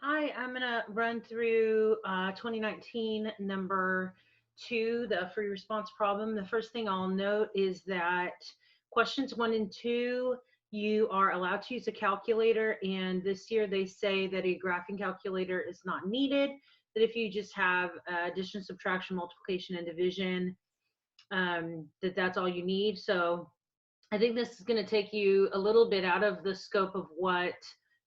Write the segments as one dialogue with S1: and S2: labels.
S1: Hi, I'm going to run through 2019 number 2, the free response problem. The first thing I'll note is that questions 1 and 2, you are allowed to use a calculator, and this year they say that a graphing calculator is not needed, that if you just have addition, subtraction, multiplication, and division, that's all you need. So I think this is going to take you a little bit out of the scope of what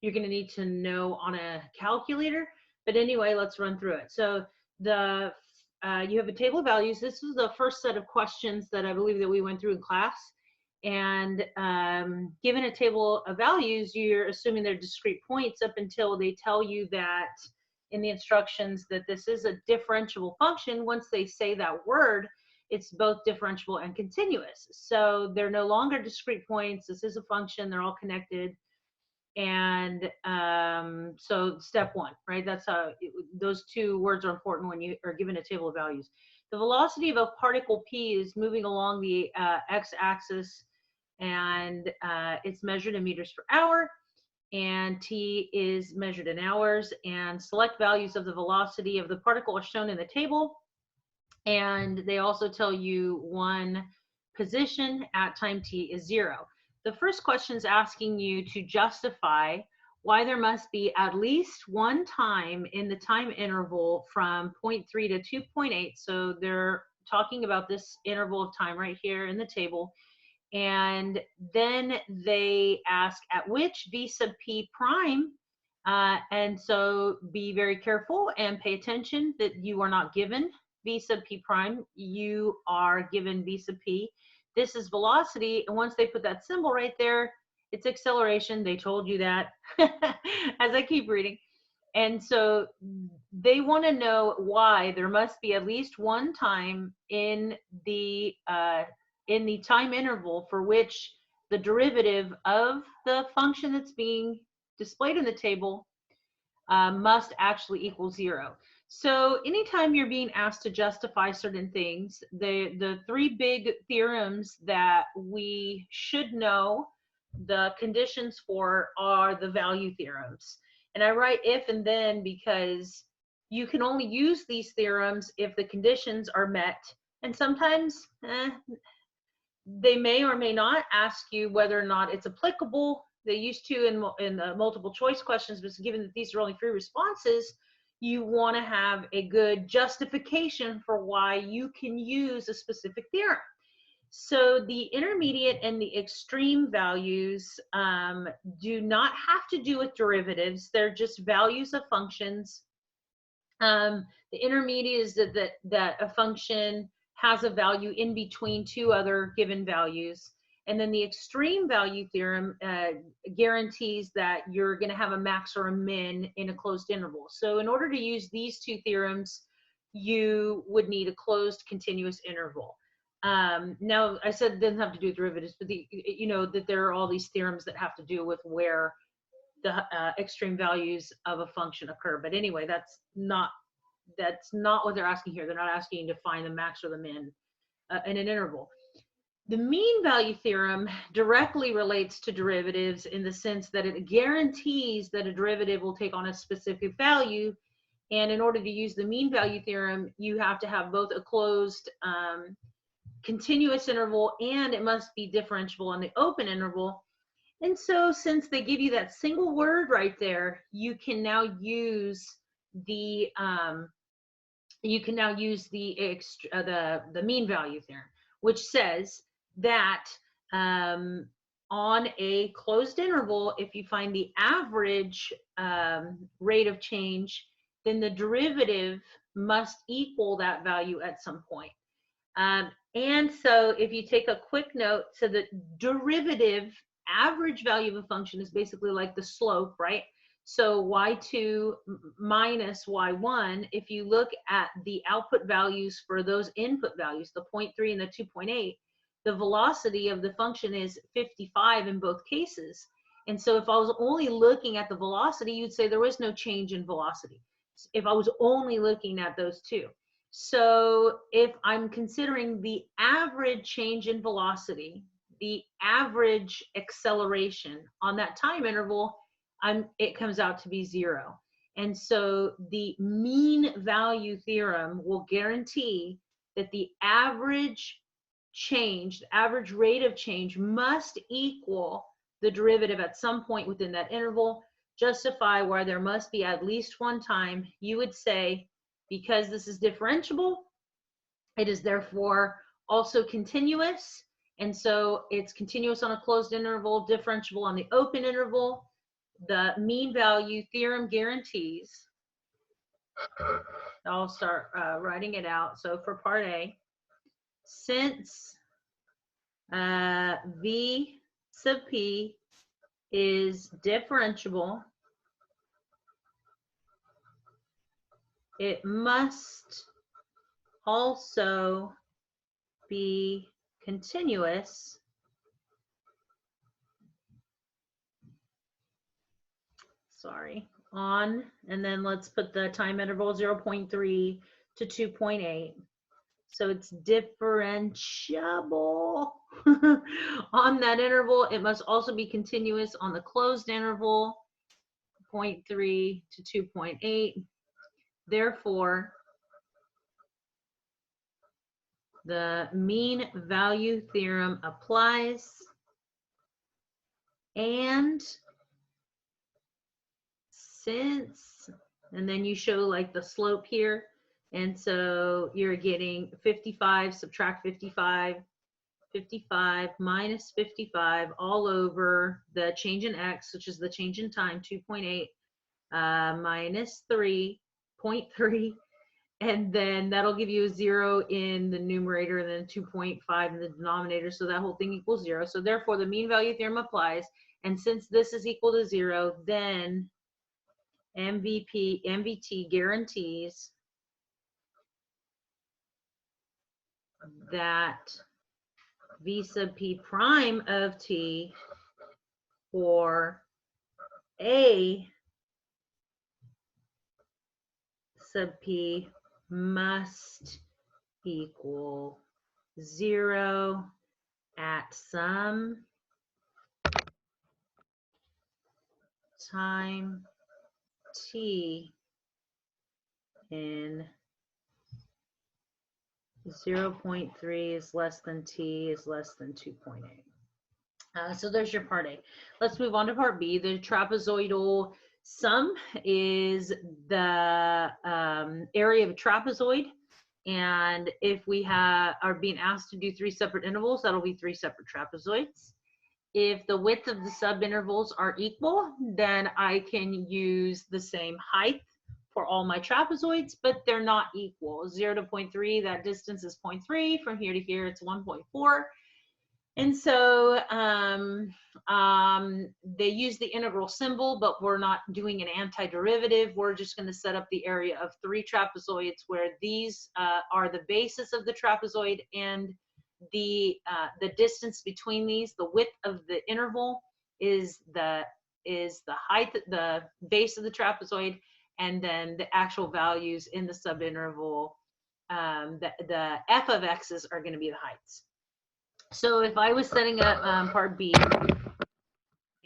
S1: you're going to need to know on a calculator. But anyway, let's run through it. So the you have a table of values. This is the first set of questions that I believe that we went through in class. And given a table of values, you're assuming they're discrete points up until they tell you that in the instructions that this is a differentiable function. Once they say that word, it's both differentiable and continuous. So they're no longer discrete points. This is a function. They're all connected. And so step one, right? That's how those two words are important when you are given a table of values. The velocity of a particle P is moving along the x-axis, and it's measured in meters per hour, and T is measured in hours, and select values of the velocity of the particle are shown in the table. And they also tell you one position at time t is 0. The first question is asking you to justify why there must be at least one time in the time interval from 0.3 to 2.8. So they're talking about this interval of time right here in the table. And then they ask at which v sub p prime. And so be very careful and pay attention that you are not given v sub p prime. You are given v sub p. This is velocity. And once they put that symbol right there, it's acceleration. They told you that as I keep reading. And so they want to know why there must be at least one time in the time interval for which the derivative of the function that's being displayed in the table must actually equal 0. So anytime you're being asked to justify certain things, the three big theorems that we should know the conditions for are the value theorems. And I write if and then because you can only use these theorems if the conditions are met. And sometimes they may or may not ask you whether or not it's applicable. They used to in the multiple choice questions, but given that these are only 3 responses, you want to have a good justification for why you can use a specific theorem. So the intermediate and the extreme values do not have to do with derivatives. They're just values of functions. The intermediate is that a function has a value in between two other given values. And then the extreme value theorem guarantees that you're going to have a max or a min in a closed interval. So in order to use these two theorems, you would need a closed continuous interval. Now, I said it doesn't have to do with derivatives, but you know that there are all these theorems that have to do with where the extreme values of a function occur. But anyway, that's not what they're asking here. They're not asking you to find the max or the min in an interval. The mean value theorem directly relates to derivatives in the sense that it guarantees that a derivative will take on a specific value. And in order to use the mean value theorem, you have to have both a closed continuous interval, and it must be differentiable on the open interval. And so since they give you that single word right there, you can now use the mean value theorem, which says that on a closed interval, if you find the average rate of change, then the derivative must equal that value at some point. And so if you take a quick note, so the derivative average value of a function is basically like the slope, right? So y2 minus y1, if you look at the output values for those input values, the 0.3 and the 2.8, the velocity of the function is 55 in both cases. And so if I was only looking at the velocity, you'd say there was no change in velocity if I was only looking at those two. So if I'm considering the average change in velocity, the average acceleration on that time interval, it comes out to be 0. And so the mean value theorem will guarantee that the average change, the average rate of change must equal the derivative at some point within that interval. Justify why there must be at least one time. You would say, because this is differentiable, it is therefore also continuous. And so it's continuous on a closed interval, differentiable on the open interval. The mean value theorem guarantees. I'll start writing it out. So for part A, since V sub P is differentiable, it must also be continuous on, and then let's put the time interval 0.3 to 2.8. So it's differentiable on that interval. It must also be continuous on the closed interval, 0.3 to 2.8. Therefore, the mean value theorem applies, and since, and then you show like the slope here, and so you're getting 55, subtract 55, 55 minus 55 all over the change in x, which is the change in time, 2.8 minus 3.3, and then that'll give you a 0 in the numerator and then 2.5 in the denominator, so that whole thing equals 0. So therefore the mean value theorem applies, and since this is equal to 0, then MVT guarantees that V sub P prime of T or A sub P must equal 0 at some time T in 0.3 is less than T is less than 2.8. So there's your part A. Let's move on to part B. The trapezoidal sum is the area of a trapezoid. And if we are being asked to do 3 separate intervals, that'll be 3 separate trapezoids. If the width of the subintervals are equal, then I can use the same height for all my trapezoids, but they're not equal. 0 to 0.3, that distance is 0.3. From here to here, it's 1.4. And so they use the integral symbol, but we're not doing an antiderivative. We're just going to set up the area of 3 trapezoids where these are the basis of the trapezoid, and the distance between these, the width of the interval is the height, the base of the trapezoid, and then the actual values in the subinterval, the f of x's are going to be the heights. So if I was setting up part B,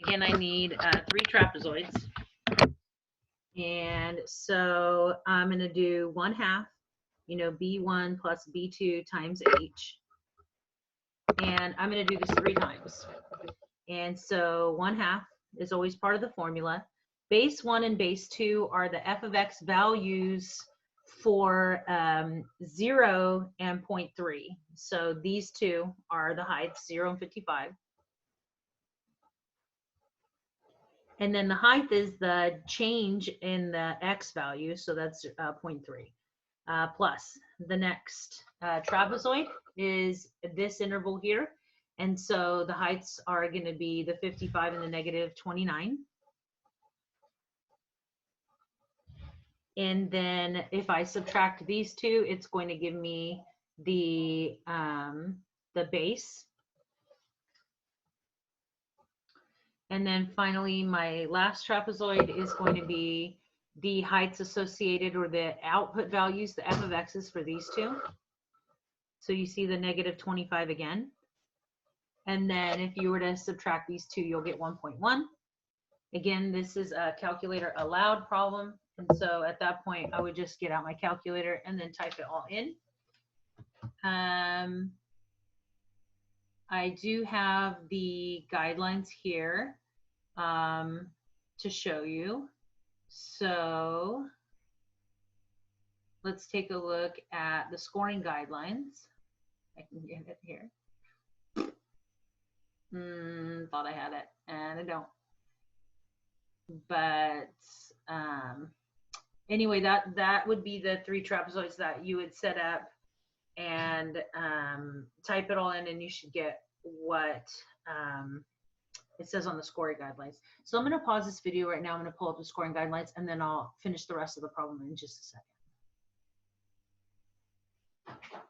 S1: again, I need 3 trapezoids. And so I'm going to do 1/2, B1 plus B2 times H. And I'm going to do this 3 times. And so 1/2 is always part of the formula. Base 1 and base 2 are the f of x values for 0 and 0.3. So these two are the heights, 0 and 55. And then the height is the change in the x value, so that's 0.3. Plus the next trapezoid is this interval here. And so the heights are going to be the 55 and the negative 29. And then if I subtract these two, it's going to give me the base. And then finally, my last trapezoid is going to be the heights associated, or the output values, the f of x's for these two. So you see the negative 25 again. And then if you were to subtract these two, you'll get 1.1. Again, this is a calculator allowed problem. And so at that point, I would just get out my calculator and then type it all in. I do have the guidelines here to show you. So let's take a look at the scoring guidelines. I can get it here. Thought I had it, and I don't. But anyway, that would be the 3 trapezoids that you would set up and type it all in, and you should get what it says on the scoring guidelines. So I'm going to pause this video right now. I'm going to pull up the scoring guidelines, and then I'll finish the rest of the problem in just a second.